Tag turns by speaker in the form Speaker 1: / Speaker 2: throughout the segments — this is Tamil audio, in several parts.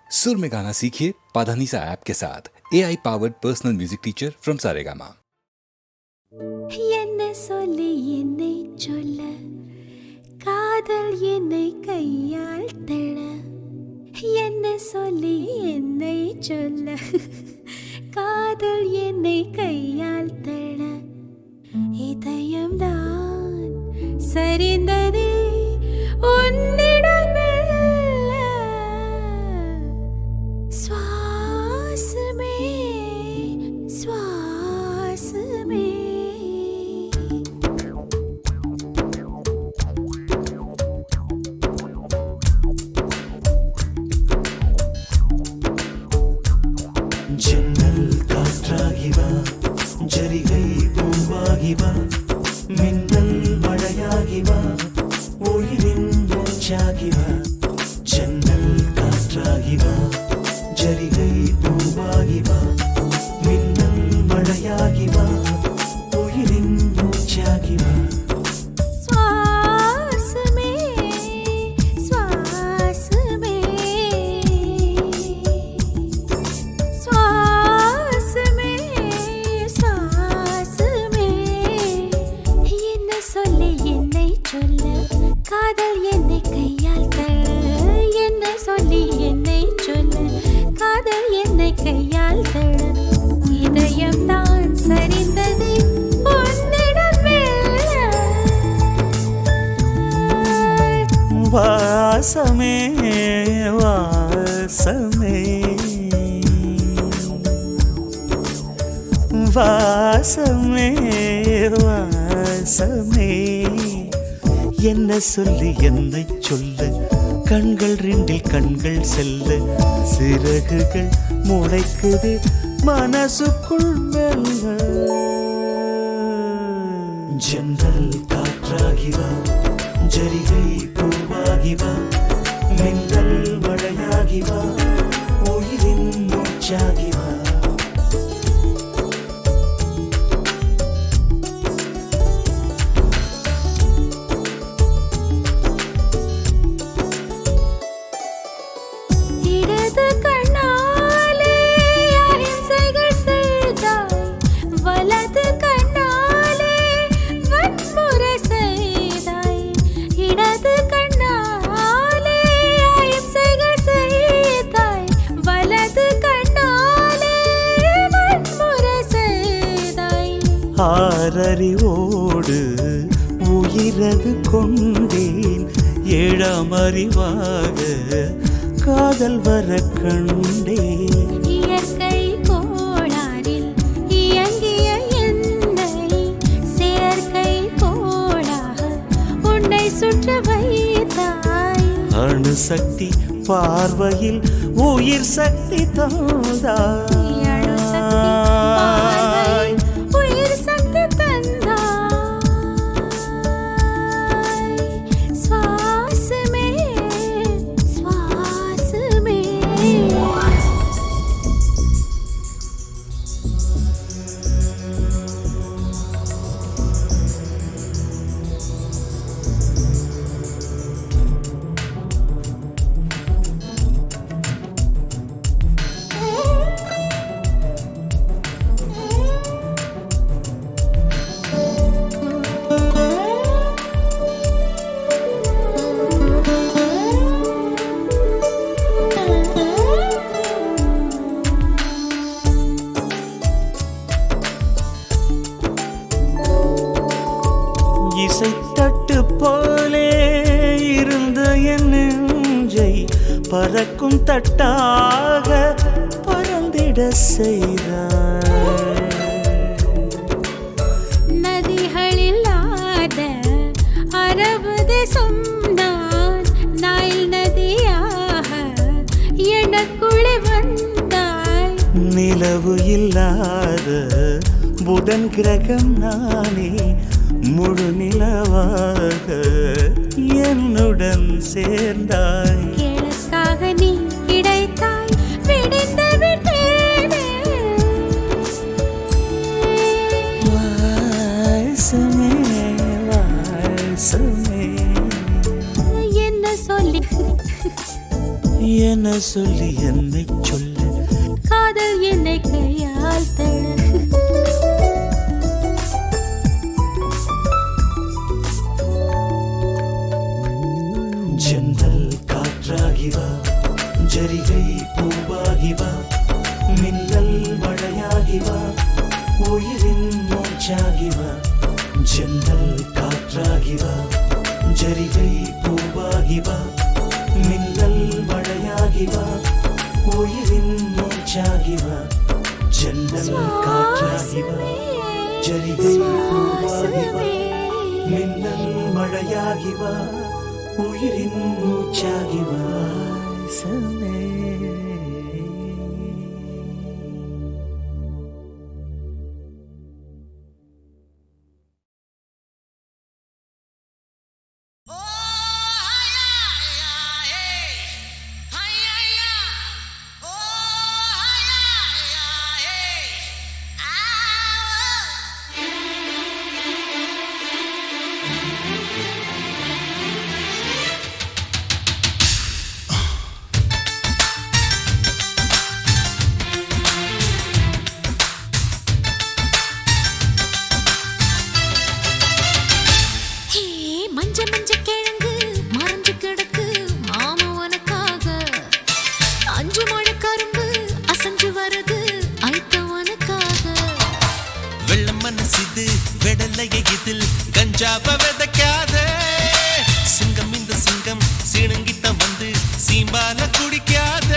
Speaker 1: सुर में गाना सीखिए पाधानीसा ऐप के साथ AI powered personal music teacher from Saregama.
Speaker 2: என்ன சொல்லி என்னை சொல்ல காதல் என்னை கையால் தள்ள என்ன சொல்லி என்னை சொல்ல காதல் என்னை கையால் தள்ள இதயம்தான் சரிந்ததே உன்னிடம் மெல்ல. சுவாசமே சுவாசமே
Speaker 3: ஜன்னல் காற்றாகிவா, ஜரிகை பூவாகிவா, மின்னல் மழையாகிவா, உயிரின் மூச்சாகிவா. ஜன்னல் காற்றாகிவா, ஜரிகை பூவாகிவா, மின்னல் மழையாகிவா, உயிரின் மூச்சாகிவா.
Speaker 2: சுவாசமே சுவாசமே சுவாசமே சுவாசமே என்ன சொல்லி என்னை சொல்ல காதல் என்னை கையால் தள்ள என்ன சொல்லி என்னை சொல்ல காதல் என்னை கையால் தள்ள இதயம் தான் சரிந்தது உன்னிடம் மெல்ல.
Speaker 3: வாசமே வாசமே வாசமே வாசமே என்ன சொல்லி என்னை சொல்ல கண்கள் ரெண்டில் கண்கள் செல்ல சிறகுகள் முளைக்குது மனசுக்குள் மெல்ல. ஜன்னல் காற்றாகிவா, ஜரிகை பூவாகிவா, மின்னல் மழையாகிவா, உயிரின் மூச்சாகிவா.
Speaker 2: இடது கண்ணாலே அகிம்சைகள் செய்தாய் வலது கண்ணாலே வன்முறை செய்தாய். இடது கண்ணாலே அகிம்சைகள் செய்தாய் வலது கண்ணாலே வன்முறை செய்தாய்.
Speaker 3: ஆறறிவோடு உயிரது கொண்டேன், ஏழாம் அறிவாக காதல் வர கண்டேன்.
Speaker 2: இயற்கை கோளாறில் இயங்கிய என்னை செயற்கை கோளாக உன்னை சுற்ற வைத்தாய்.
Speaker 3: அணுசக்தி பார்வையில் உயிர் சக்தி தந்தாய்.
Speaker 2: அணுசக்தி பார்வையில் உயிர் சக்தி தந்தாய். சுவாசமே சுவாசமே
Speaker 3: இசைத்தட்டு போலே இருந்த என் நெஞ்சை பறக்கும் தட்டாக பறந்திட செய்தாய்.
Speaker 2: நதிகளில்லாத அரபு தேசம் நான் நைல் நதியாக எனக்குள்ளே வந்தாய்.
Speaker 3: நிலவு இல்லாத புதன் கிரகம் நானே முழு நிலவாக என்னுடன் சேர்ந்தாய்.
Speaker 2: கிழக்காக நீ கிடைத்தாய் விடிந்து விட்டேனே.
Speaker 3: வாசமே வாசமே
Speaker 2: என்ன சொல்லி
Speaker 3: என்ன சொல்லி என்னை சொல்ல
Speaker 2: காதல் என்னை கையால் தட
Speaker 3: ஜன்னல் காற்றாகி வா ஜரிகை பூவாகி வா மின்னல் மழையாகி வா உயிரின் மூச்சாகி வா ஜன்னல் காற்றாகி வா ஜரிகை பூவாகி வா மின்னல் மழையாகி வா உயிரின் மூச்சாகி வா ஜன்னல் காற்றாகி வா ஜரிகை பூவாகி வா மின்னல் மழையாகி வா உயிரின் மூச்சாகி வா சமே
Speaker 4: கஞ்சாவ விதைக்காத சிங்கம் இந்த சிங்கம் சீனங்கிட்டம் வந்து சீம்பால குடிக்காத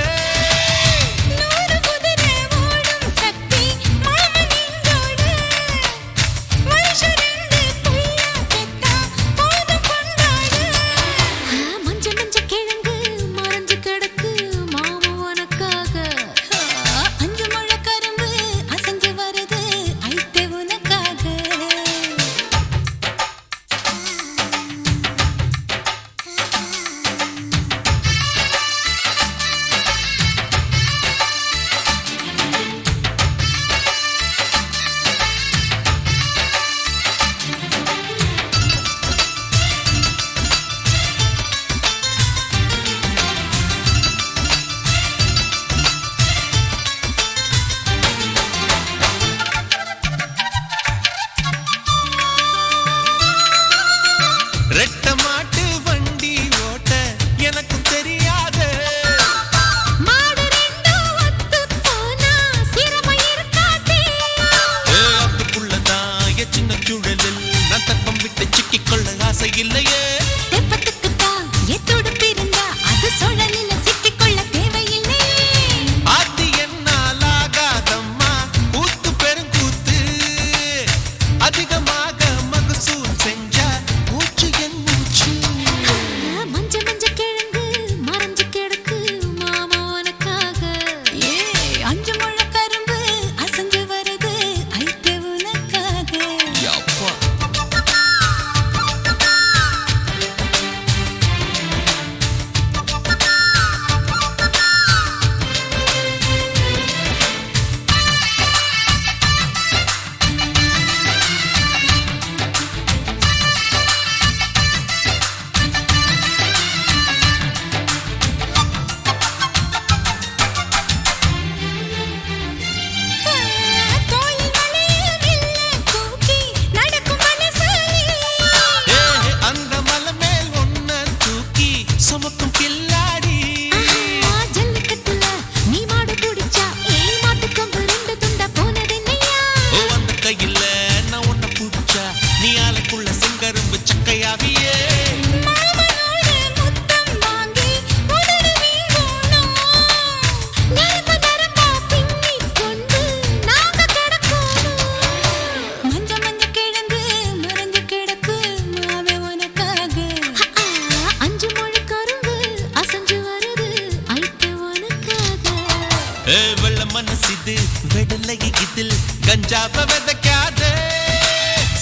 Speaker 4: கஞ்சாவ விதைக்காத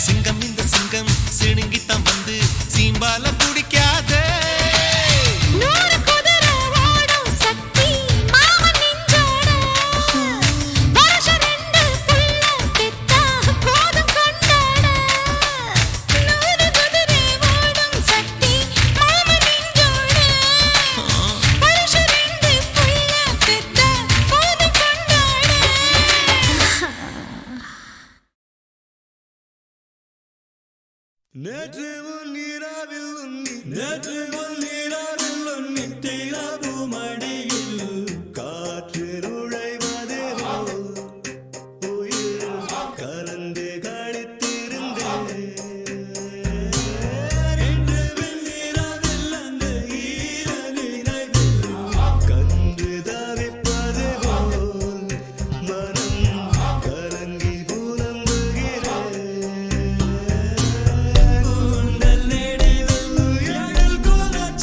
Speaker 4: சிங்கம் இந்த சிங்கம் சிணுங்கித்தான் வந்து சீம்பால குடிக்காத
Speaker 3: நேற்று உன் நீராவில் உன்னி நேற்று உன் நீராவில் உன்னி தீராவு மடியில் காற்று நுழைவதே போல் உயிர் கலந்து கழித்திருந்தேன் இன்று வெண்ணீராவில் அந்த ஈர நினைவில் கன்று தவிப்பது போல் மனம் கலங்கி புலம்புகிறேன் கூந்தல் நெடிவில் எழில் கோலச்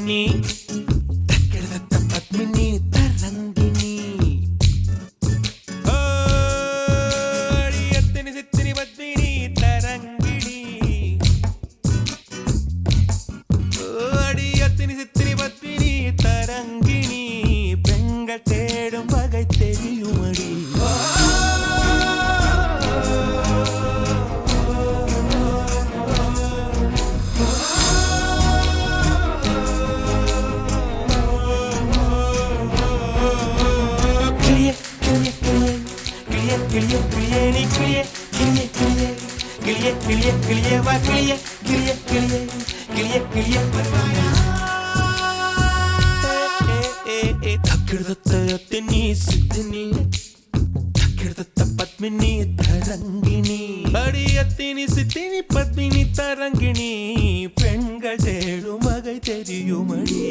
Speaker 4: பத்மினி தக்கிடதத்த பத்மினி தரங்கிணி அடியத்தினி சித்தினி பத்மினி தரங்கிணி அடியத்தினி சித்தினி பத்மினி தரங்கிணி பெண்கள் தேடும் வகை தெரியுமடி பத்மினி தரங்கிணி அடியத்தினி சித்தினி பத்மினி தரங்கிணி பெண்கள் தேடும் வகை தெரியுமடி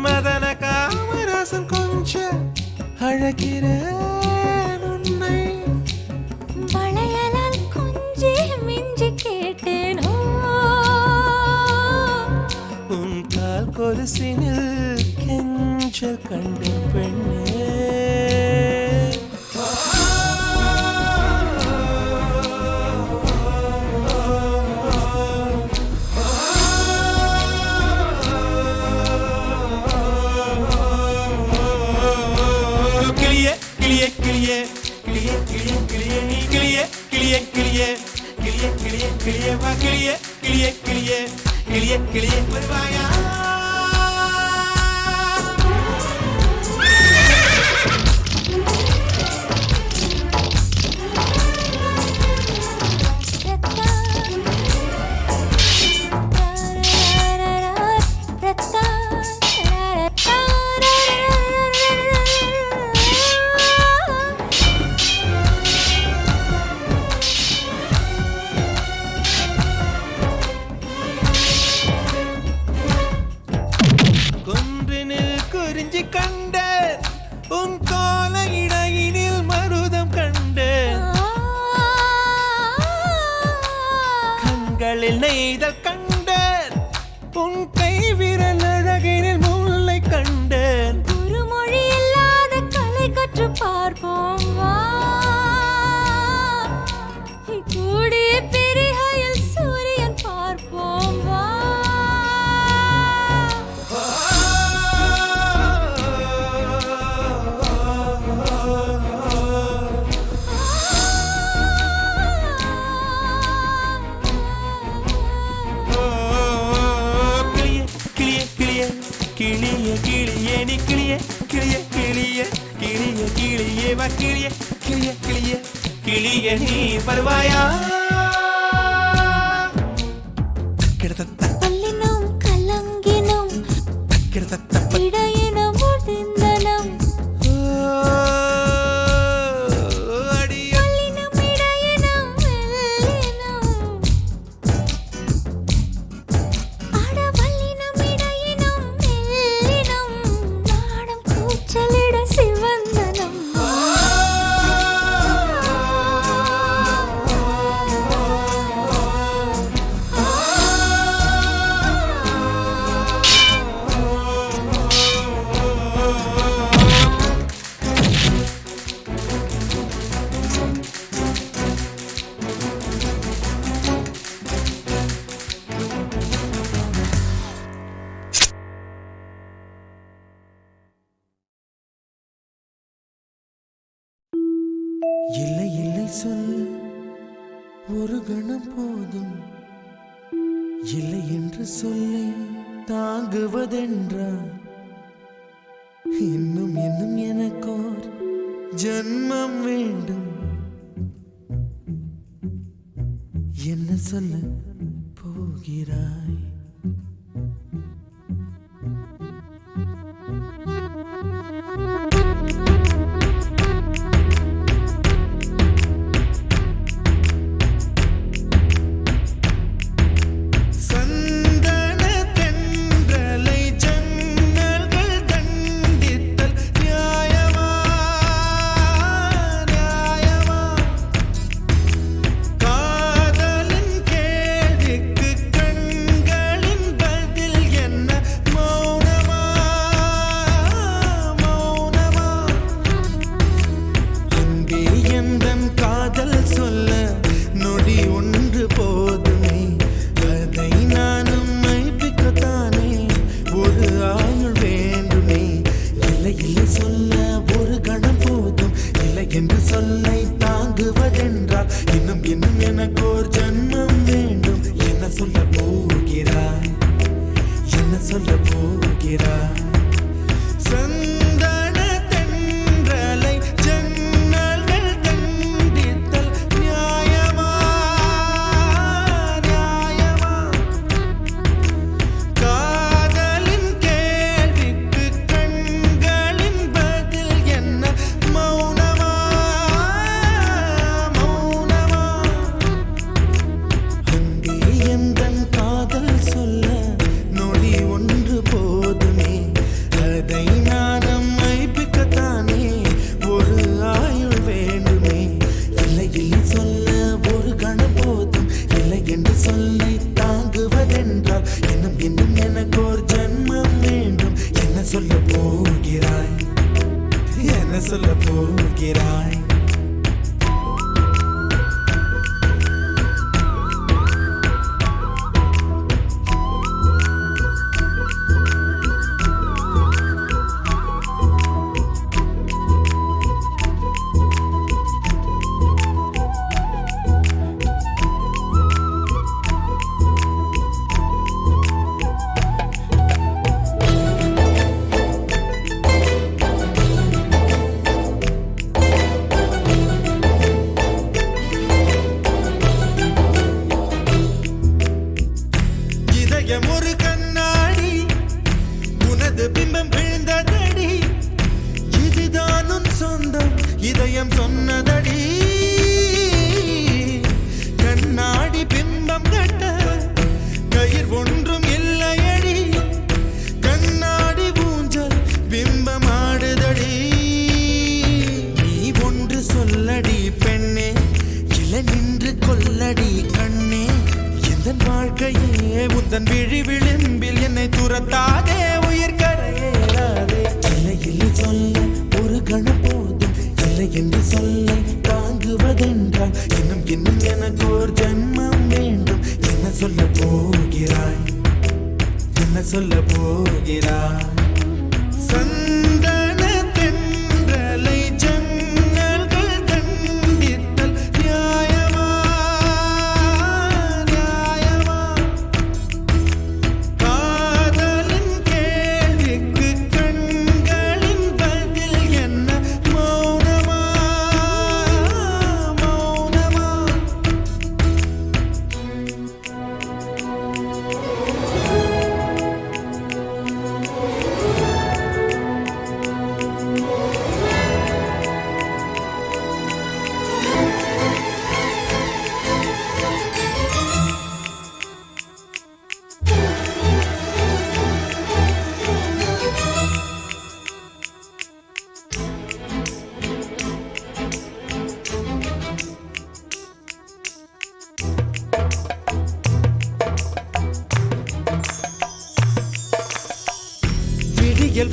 Speaker 4: மதன காமராசன் கொஞ்சம் அழகிறேன் உன்னை
Speaker 2: வளையலால் கொஞ்சி மிஞ்சி கேட்டேனோ
Speaker 4: உன் கால் கொலுசினில் கெஞ்சல் கண்டு பெண்ணே வருவாயா குறிஞ்சி கண்ட உன் கோல இடையினில் மருதம் கண்ட கண்களில் நெய்தல் கண்ட உன் கை விரல் அழகினில் முல்லை கண்டேன்
Speaker 2: ஒரு மொழி இல்லாத கலை கற்று பார்ப்போம் வா கூடிய பெரிகையில் சூரியன் பார்ப்போம் வா
Speaker 4: கிளிய கிளிய நீ கிளிய கிளிய கிளிய கிளிய கிளிய வா கிளிய கிளிய கிளிய கிளிய நீ வருவாயா கிடத்தத்த
Speaker 2: பல்லினம் கலங்கினம்
Speaker 4: கிடத்தத்த
Speaker 2: இடையினம் முடிந்தனம் பல்லினம் இடையினம் மெல்லினம் அட வல்லினம் இடையினம் மெல்லினம் நாடம் கூச்சலிட சிவந்தனம்
Speaker 3: இல்லை இல்லை சொல்ல ஒரு கணம் போதும் இல்லை என்று சொல்லை தாங்குவதென்றா இன்னும் இன்னும் எனக்கோர் ஜன்மம் வேண்டும் என்ன சொல்ல போகிறாய்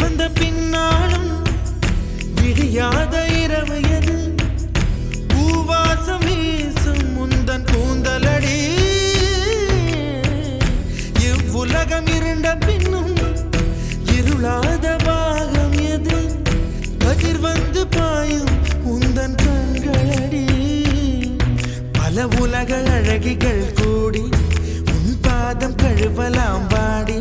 Speaker 5: வந்த பின்னாலும் விடியாத இரவு எது பூவாசம் வீசும் முந்தன் கூந்தலடி இவ்வுலகம் இருண்ட பின்னும் இருளாத பாகம் எது கதிர் வந்து பாயும் உந்தன் கண்களடி பல உலக அழகிகள் கூடி உன் பாத பாதம் கழுவலாம் வாடி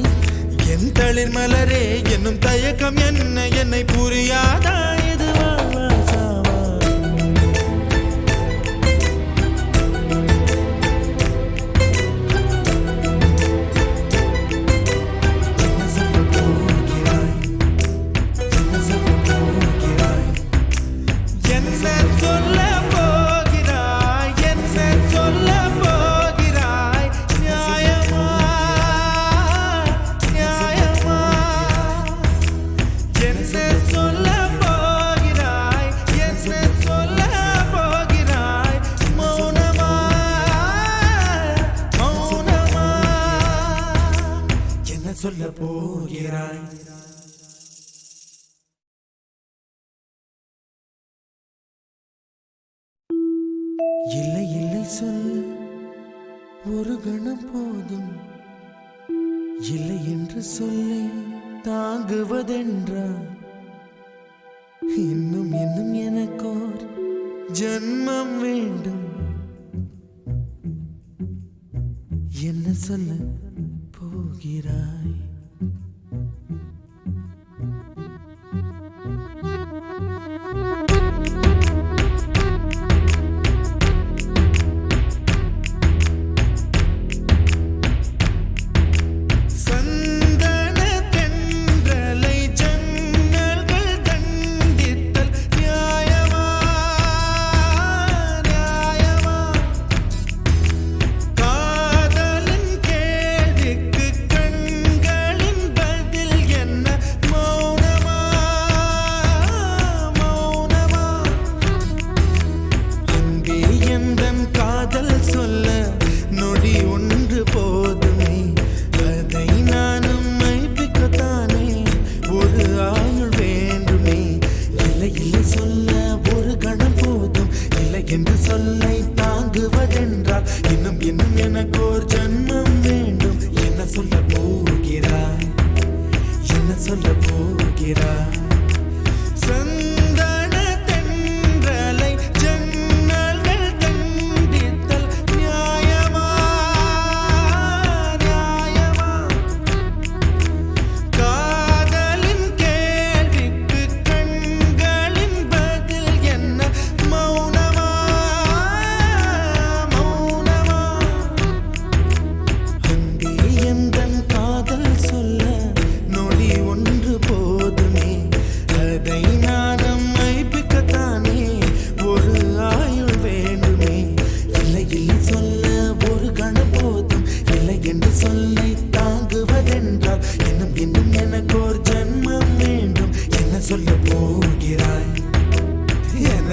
Speaker 5: என் தளிர் மலரே என்னும் தயக்கம் என்ன என்னை புரியாதா இது வாசாவா சொல்ல போகிறாய் இல்லை இல்லை சொல்ல ஒரு கணம் போதும் இல்லை என்று சொல்லை தாங்குவதென்றா இன்னும் இன்னும் எனக்கோர் ஜன்மம் வேண்டும் என்ன சொல்ல போகிறாய்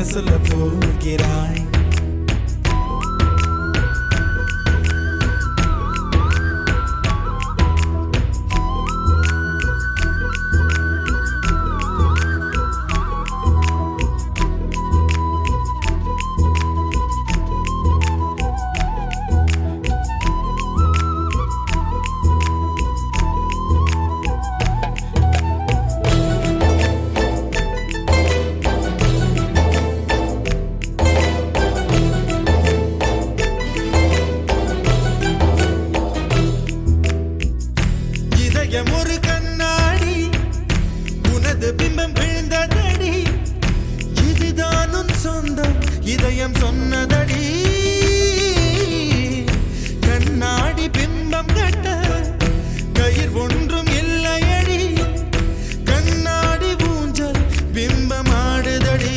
Speaker 5: சொல்ல போகிறாய் ஒரு கண்ணாடி உனது பிம்பம் விழுந்ததடி இதுதான் உன் சொந்தம் இதயம் சொன்னதடி கண்ணாடி பிம்பம் கட்ட கயிர் ஒன்றும் இல்லையடி கண்ணாடி ஊஞ்சல் பிம்பம் ஆடுதடி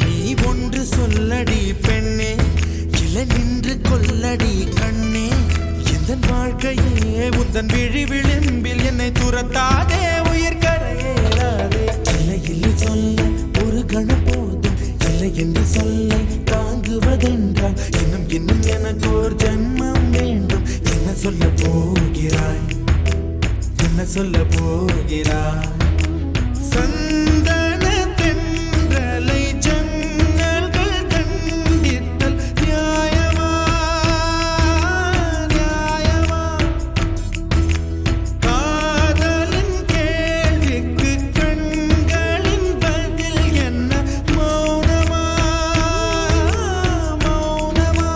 Speaker 5: நீ ஒன்று சொல்லடி பெண்ணே இலை நின்று கொல்லடி கண்ணே எந்தன் வாழ்க்கையே உந்தன் விழி விளிம்பில் என்னை துரத்தாதே உயிர் கரையேறாதே இல்லை இல்லை சொல்ல ஒரு கணம் போதும் இல்லை என்று சொல்ல தாங்குவதென்றால் இன்னும் இன்னும் எனக்கு ஒரு ஜன்மம் வேண்டும் என்ன சொல்ல போகிறாய் என்ன சொல்ல போகிறாய் சந்தன தென்றலை ஜன்னல்கள் கண்டித்தல் நியாயமா நியாயமா காதலின் கேள்விக்கு கண்களின் பதில் என்ன மௌனமா மௌனமா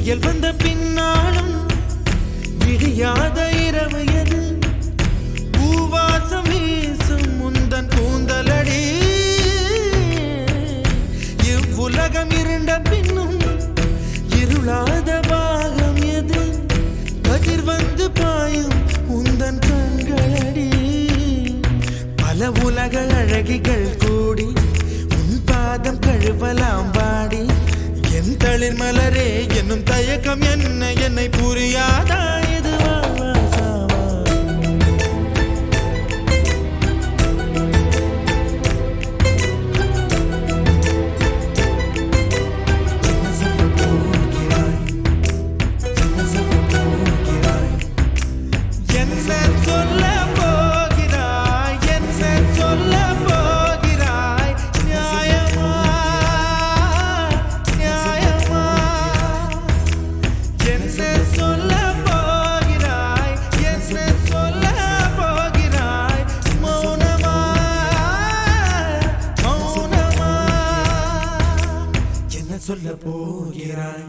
Speaker 5: விடியல் வந்த பின்னாலும் விடியாத இரவு எது பூவாசம் வீசும் முந்தன் கூந்தலடி இவ்வுலகம் இருண்ட பின்னும் இருளாத பாகம் எது கதிர் வந்து பாயும் உந்தன் கண்களடி பல உலக அழகிகள் கூடி உன் பாதம் கழுவலாம் வாடி என் தளிர் மலரே என்னும் தயக்கம் என்ன என்னை புரியாதா இது வா வா சாவா என்ன சொல்ல போகிறாய் என்ன சொல்ல போகிறாய் நியாயமா நியாயமா என்ன சொல்ல போகிறாய் என்ன சொல்ல போகிறாய் மௌனமா மௌனமா என்ன சொல்ல போகிறாய்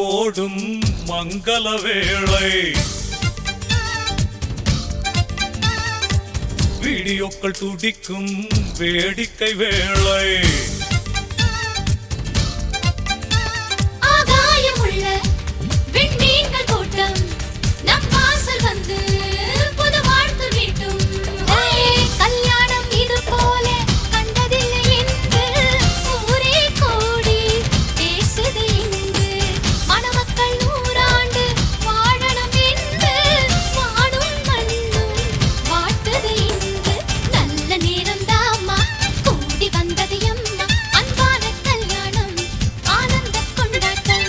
Speaker 6: ஓடும் மங்கள வேளை வீடியோக்கள் துடிக்கும் வேடிக்கை வேளை
Speaker 2: ஆகாயமுள்ள விண்மீன்கள் கூட்டம் நம் வாசல் வந்து புது வாழ்த்து வீட்டும் கல்யாணம் இது போல கண்டதில்லை என்று ஊரே கூடி பேசுது இங்கு மணமக்கள் 100 ஆண்டு வாழணும் என்று வானும் மண்ணும் வாழ்த்துது இங்கு நல்ல நேரம் தாமா கூடி வந்தது எம்மா அன்பான கல்யாணம் ஆனந்த கொண்டாட்டம்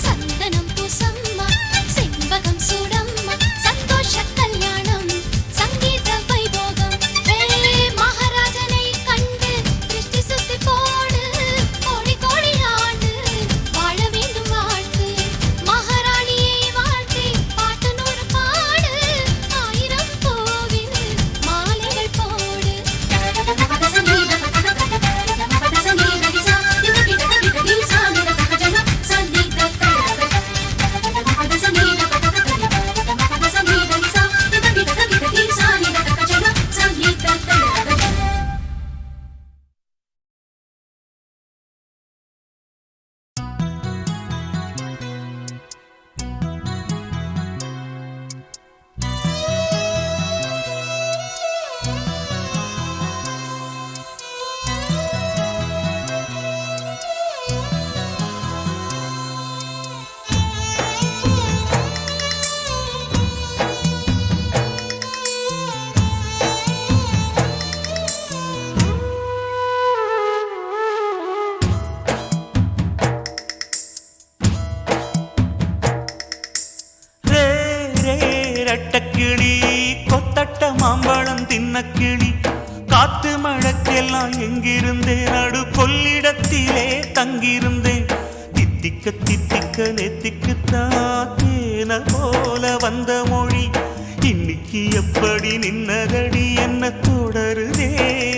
Speaker 2: சந்தனம் பூசம்மா செண்பகம் சூடம்மா சந்தோஷ கல்யாணம் சங்கீத வைபோகம் மகாராஜனை கண்டு திருஷ்டி சுத்தி போடு கோடி கோடி ஆண்டு வாழ வேண்டும் வாழ்த்து மகாராணியை வாழ்த்தி பாட்டு 100 பாடு 1000 பூவின் மாலைகள் போடு
Speaker 4: ரே ரே ரெட்டக்கிளி கொத்தட்ட மாம்பழம் தின்னக்கிளி காத்து மழக்கெல்லாம் எங்கிருந்தேன் நடு கொள்ளிடத்திலே தங்கியிருந்தேன் தித்திக்க தித்திக்க நெத்திக்கு தாத்தேன போல வந்த மொழி இன்னைக்கு எப்படி நின்னதடி என்ன தொடருதே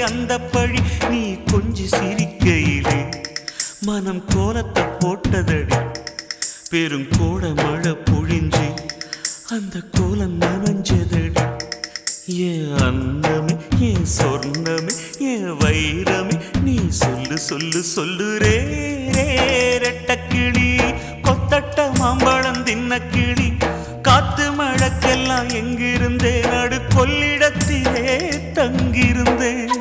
Speaker 4: அந்த பழி நீ கொஞ்சம் சிரிக்கையிலே மனம் கோலத்தை போட்டதடி பெருங்கோட மழை பொழிஞ்சு அந்த கோலம் நனைஞ்சதடி ஏன் அன்னமே ஏன் சொர்ணமே ஏன் வைரமே நீ சொல்லு சொல்லு சொல்லு ரே ரெட்டக்கிளி கொத்தட்ட மாம்பழம் தின்னக்கிளி காத்து மழக்கெல்லாம் எங்கிருந்தேன் நடு கொள்ளிடத்திலே தங்கியிருந்தேன்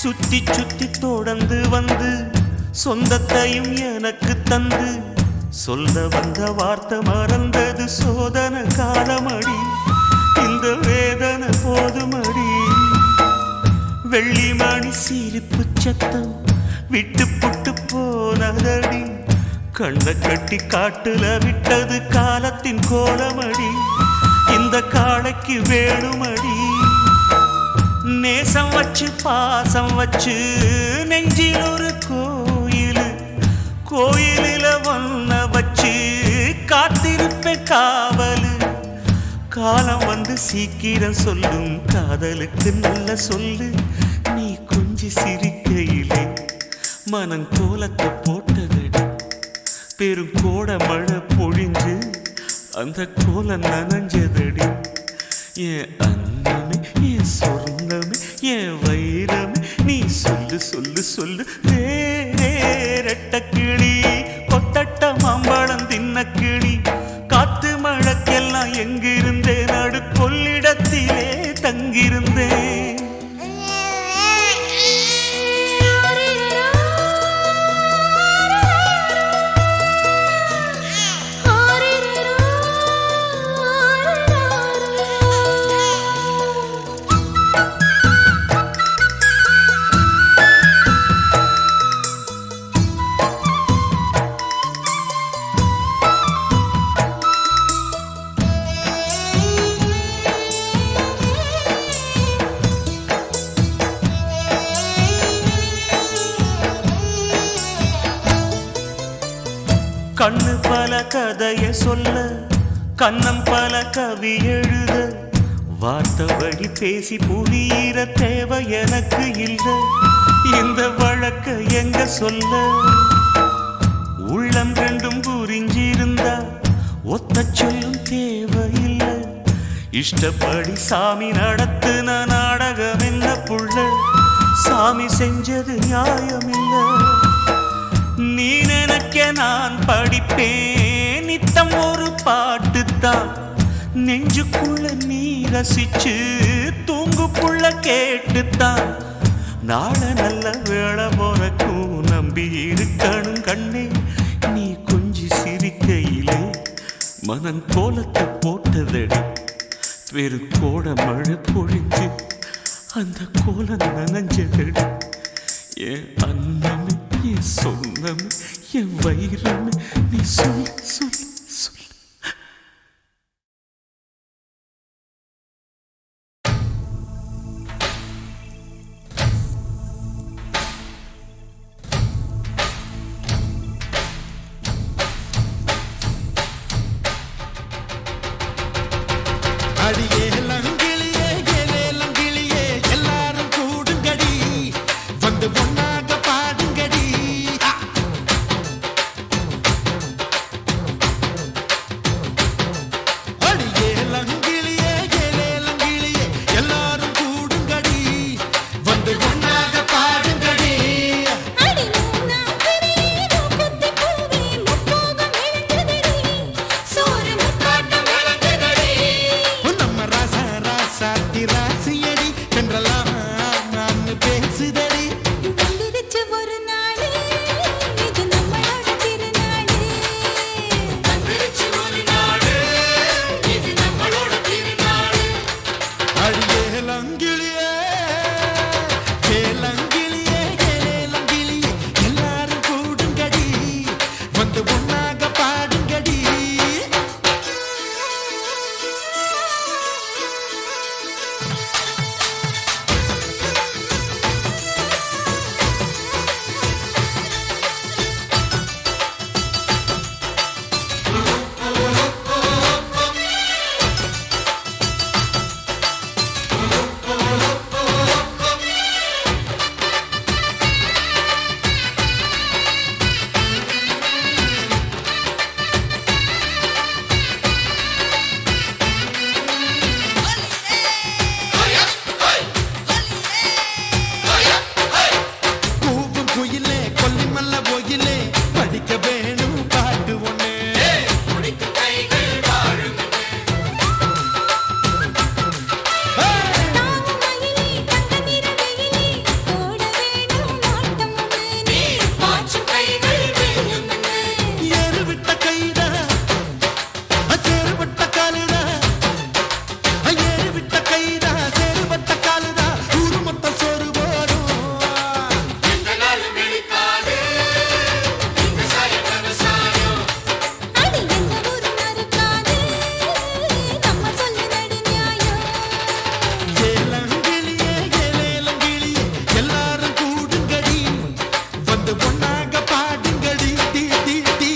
Speaker 4: சுத்தி சுத்தி தொடர்ந்து வந்து சொந்தத்தையும் எனக்கு தந்து சொல்ல வந்த வார்த்தை மறந்தது சோதனை காலமடி இந்த வேதனை போதுமடி வெள்ளிமணி சிரிப்பு சத்தம் விட்டு புட்டு போனதடி கண்ணை கட்டி காட்டுல விட்டது காலத்தின் கோலமடி இந்த காளைக்கு வேணுமடி நேசம் வச்சு பாசம் வச்சு நெஞ்சில் ஒரு கோயில் கோயிலில ஒன்ன வச்சு காத்திருப்பேன் காவலு காலம் வந்து சீக்கிரம் சொல்லும் காதலுக்கு நல்ல சொல்லு நீ கொஞ்சம் சிரிக்கையிலே மனம் கோலத்தை போட்டதடி பெருங்கோட மழை பொழிஞ்சு அந்த கோலம் நனைஞ்சதடி என் அன்னமே என் சொர்ணமே என் வைரமே நீ சொல்லு சொல்லு சொல்லு ரெட்டக்கிளி கொத்தட்ட மாம்பழம் தின்னக்கிளி காத்து மழக்கெல்லாம் எங்கிருந்தேன் நடு கொள்ளிடத்திலே தங்கியிருந்தேன்
Speaker 7: கதைய சொல்ல கண்ணம் பல கவி எழுத வார்த்தை வழி பேசி புரியிற தேவை எனக்கு இல்லை. இந்த வழக்க எங்க சொல்ல உள்ளம் ரெண்டும் புரிஞ்சிருந்தா ஒத்த சொல்லும் தேவையில்லை. இஷ்டப்படி சாமி நடத்துன நாடகம் என்ன புள்ள, சாமி செஞ்சது நியாயமில்லை. நீ நினைக்க நான் படிப்பேன் நித்தம் ஒரு பாட்டுத்தான், நெஞ்சுக்குள்ள நீ ரசிச்சு தூங்கு புள்ள கேட்டுத்தான். நாள நல்ல வேளை போறக்கும் நம்பி இருக்கணும் கண்ணே. நீ கொஞ்சி சிரிக்கையிலே மனம் கோலத்தை போட்டதடி, பெருக்கோட மழை பொழிஞ்சு அந்த கோலம் நனைஞ்சதடி. என் அண்ணமே என் சொன்னமே என் வயிறமே நீ சொல் சொல் சொல்.
Speaker 5: அடியே லங்கிளியே ஏலே லங்கிளியே எல்லாரும் கூடுங்கடி வந்து ஒன்னாக பாடுங்கடி. அடியே லங்கிளியே ஏலே லங்கிளியே எல்லாரும் கூடுங்கடி வந்து ஒன்னாக பாடுங்கடி.
Speaker 2: அடி மூணாங்கடி மூக்குத்தி பூவே முப்போகம் விளங்குதடி, சோறு முக்காட்டம் விளங்குதடி.
Speaker 5: நம்ம ராசா ராசாத்தி ராசியடி என்றெல்லாம் நான் பேசுதடி.
Speaker 2: வந்துருச்சு ஒரு நாளே இது நம்மளோட திருநாளே, வந்துருச்சு ஒரு நாளே இது நம்மளோட திருநாளே.
Speaker 5: அடியே லங்கிளியே ஏலங்கிளியே ஏலங்கிளியே எல்லாரும் கூடுங்கடி வந்து ஒன்னாக பாடுங்கடி. கூவும் குயிலே கொல்லிமல்ல போயிலே படிக்க வேணும் பாட்டு ஒண்ணு.
Speaker 2: தாவு மயிலே தங்க நிற வெயிலே போட வேணும் நாட்டம் ஒண்ணு, நீ பாய்ச்சும் கைகள் வெல்லும்னு.
Speaker 5: ஏறு விட்ட கைதா சேறுபட்ட காலுதா, ஏறு விட்ட கைதா சேறுபட்ட காலுதா ஊரு மொத்த சோறு போடும்.
Speaker 2: அடி எந்த ஊரு மறுக்காது நம்ம சொல்லு நடு நியாயம்.
Speaker 5: ஏலங்கிளியே ஏலேலங்கிளியே எல்லாரும் கூடுங்கடி வந்து ஒன்னாக பாடுங்கடி. டீ டீ டீ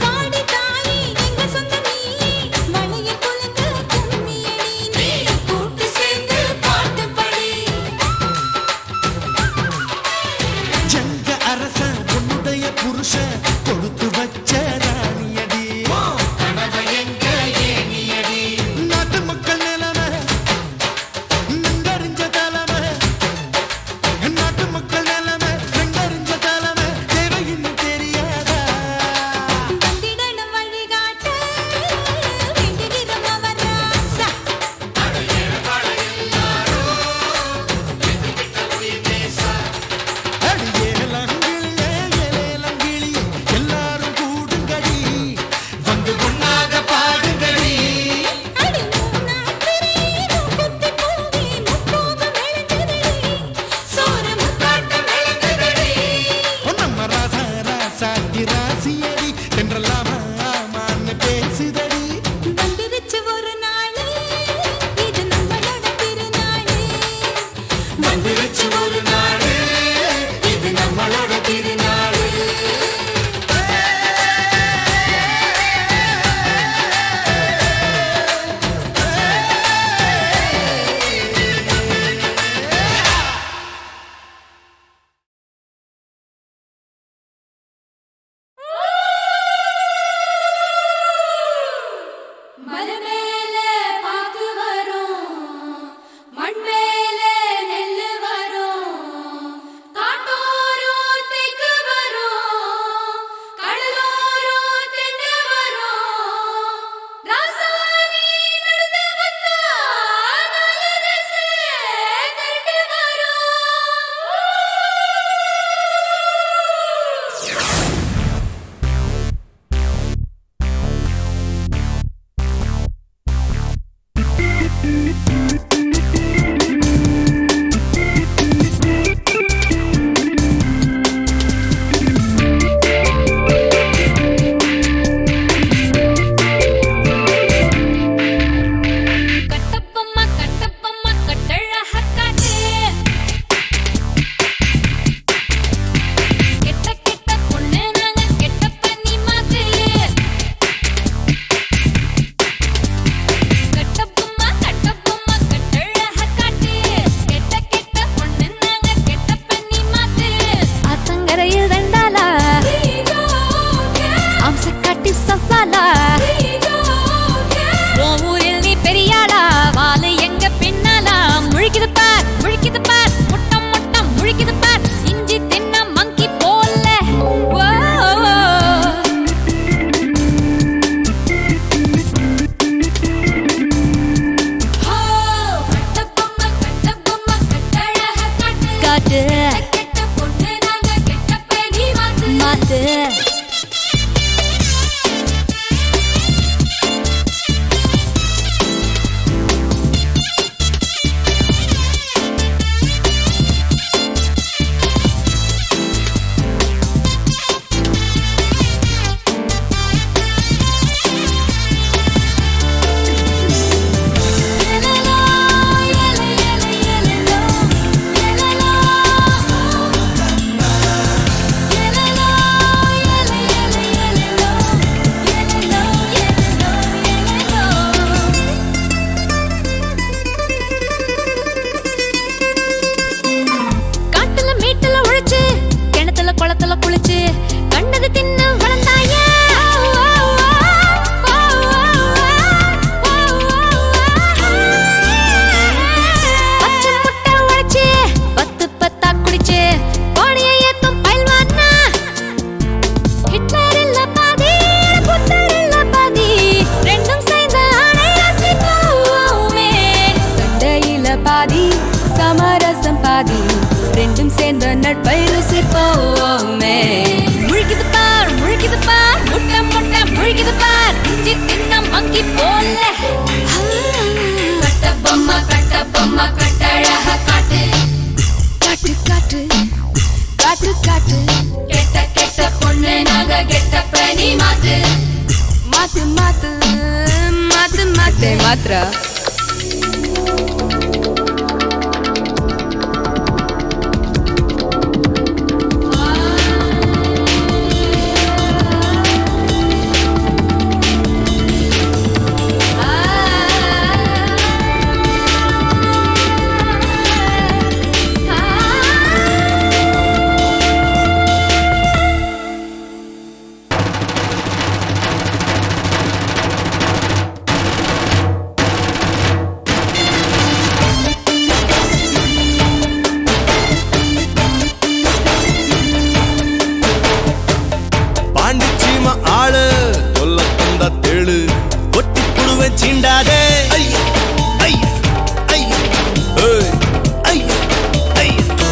Speaker 2: வாடி தாயே எங்க சொந்த நீயே, மலையை குலுங்க கும்மியடி நீ, கூட்டு சேர்ந்து பாட்டு படி.
Speaker 5: எங்க அரசன் உன்னுடைய புருஷன் கொடுத்து வச்ச ராணியடி. நாட்டு மக்கள் நிலைமை நெங்கறிஞ்ச தலைமை, நாட்டு மக்கள் நிலைமை நெங்கறிஞ்ச தலைமை தேவை இன்னும் தெரியாதா.
Speaker 2: வந்திடணும் வழிகாட்ட வேண்டுகிறோம் அவர் ராசா.
Speaker 5: அடி நீ ராசியடி என்றெல்லாமா ஆமான்னு பேசுதடி
Speaker 2: வந்துருச்சு ஒரு நாள் இது நம்மளோட திருநாள்
Speaker 5: வந்துருச்சு ஒரு நாடு இது நம்மளோட திருநாடு
Speaker 2: மலை மேலே பாக்கு வரும் மண் மேலே நெல்லு வரும் காட்டோரும் தெக்கு வரும் கடலோரும் தென்னை வரும் ராசாணி நடந்து வந்தா நாலு திசை கரண்டு வரும் கட்டப்பம்மா கட்டப்பம்மா கட்டழக காட்டு கெட்ட கெட்ட பொண்ணு நாங்க கெட்ட பண்ணி மாத்து கட்டப்பம்மா கட்டப்பம்மா கட்டழக காட்டு கெட்ட கெட்ட பொண்ணு நாங்க கெட்ட பண்ணி மாத்து ஆத்தங்கரையில் ரெண்டாலா அம்ச காட்டி சஃபாலா உன் ஊரில் நீ பெரியாளா வாலு எங்க பின்னாலா முழிக்குது பார் முட்டம் முட்டம் முழிக்குது பார் இஞ்சி தின்ன மங்கி போல காட்டு மாத்து காட்டுல மீட்டுல உழைச்சு கிணத்துல குளத்துல குளிச்சு கண்டது தின்னு வளர்ந்தாயா பச்சை முட்டை உழைச்சு பத்து பத்தா குடிச்சு கோடியை ஏத்தும் பயில்வானா ஹிட்லர் இல்ல பாதி புத்தர் இல்ல பாதி ரெண்டும் சேர்ந்த ஆணை ரசிப்போமே சண்டையில பாதி சமரசம் பாதி ரெண்டும் சேர்ந்த நட்பை ருசிப்போமே முழிக்குது பார் முட்டை முட்டை முழிக்குது பார் இஞ்சி தின்ன மங்கி போல கட்டப்பம்மா கட்டழக காட்டு காட்டு காட்டு காட்டு காட்டு கெட்ட கெட்ட பொண்ணு நாங்க கெட்ட பண்ணி மாத்து மாத்து மாத்து மாத்து மாத்து மாத்ரா
Speaker 5: சீண்டாதே ஐயா ஐயா ஐயா ஏய் ஐயா ஐயா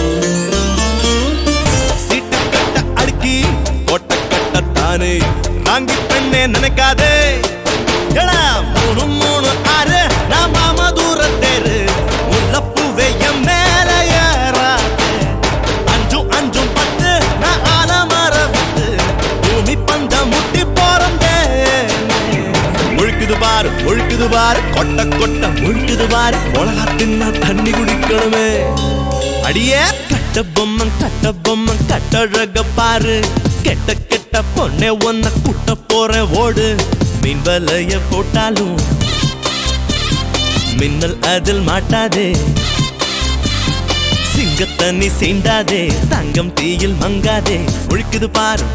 Speaker 5: சீட்டு கட்ட அடுக்கி கொட்ட கட்டத்தானே ராங்கி பெண்ணே நினைக்காதே எடா மூணு மூணு ஆறு நான் மாமா தூரத்தேரு முல்லப்பூவே என் மேல ஏறாதே அஞ்சும் அஞ்சும் பத்து நான் ஆலமர விட்டு
Speaker 3: முழிக்குது பாரு கொட்ட கொட்ட முழிக்குது பாரு மிளகா தின்னா தண்ணி குடிக்கணுமே அடியே கட்ட பொம்மன் கட்டழக பாரு கெட்ட கெட்ட பொண்ணே ஒன்ன கூட்ட போறேன் ஓடு மீன் வலைய போட்டாலும் மின்னல் அதில் மாட்டாதே சிங்கத்தண்ணி சீண்டாதே தங்கம் தீயில் மங்காதே முழிக்குது பாரு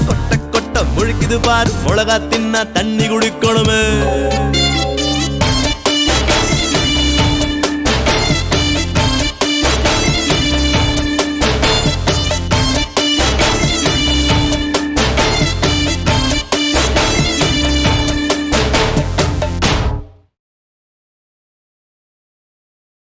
Speaker 3: கொட்ட கொட்ட முழிக்குது பாரு மிளகா தின்னா தண்ணி குடிக்கணுமே